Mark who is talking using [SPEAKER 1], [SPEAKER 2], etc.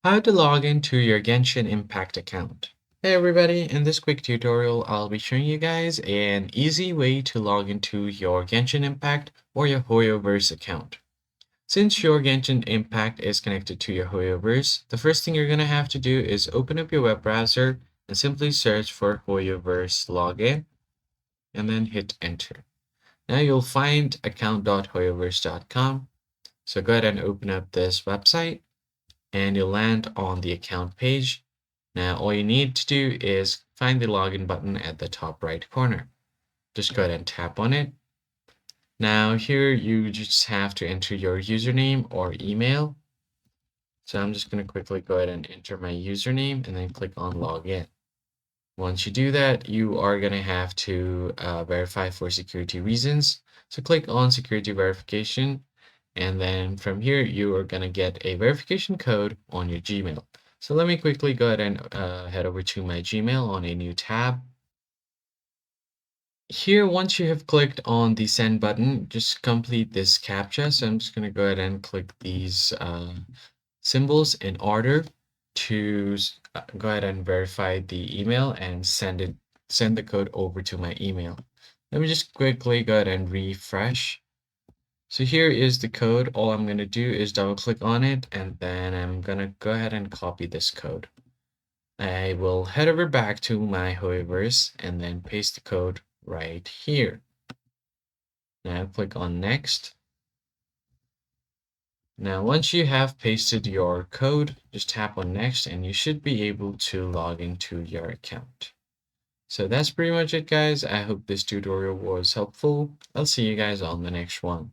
[SPEAKER 1] How to log into your Genshin Impact account. Hey everybody, in this quick tutorial I'll be showing you guys an easy way to log into your Genshin Impact or your Hoyoverse account. Since your Genshin Impact is connected to your Hoyoverse, the first thing you're going to have to do is open up your web browser and simply search for Hoyoverse login and then hit enter. Now you'll find account.hoyoverse.com. So go ahead and open up this website and you'll land on the account page. Now, all you need to do is find the login button at the top right corner. Just go ahead and tap on it. Now, here you just have to enter your username or email. So I'm just going to quickly go ahead and enter my username and then click on login. Once you do that, you are going to have to verify for security reasons. So click on security verification. And then from here, you are going to get a verification code on your Gmail. So let me quickly go ahead and head over to my Gmail on a new tab. Here, once you have clicked on the send button, just complete this CAPTCHA. So I'm just going to go ahead and click these symbols in order to go ahead and verify the email and send the code over to my email. Let me just quickly go ahead and refresh. So here is the code. All I'm going to do is double click on it, and then I'm going to go ahead and copy this code. I will head over back to my Hoyoverse and then paste the code right here. Now click on next. Now, once you have pasted your code, just tap on next and you should be able to log into your account. So that's pretty much it, guys. I hope this tutorial was helpful. I'll see you guys on the next one.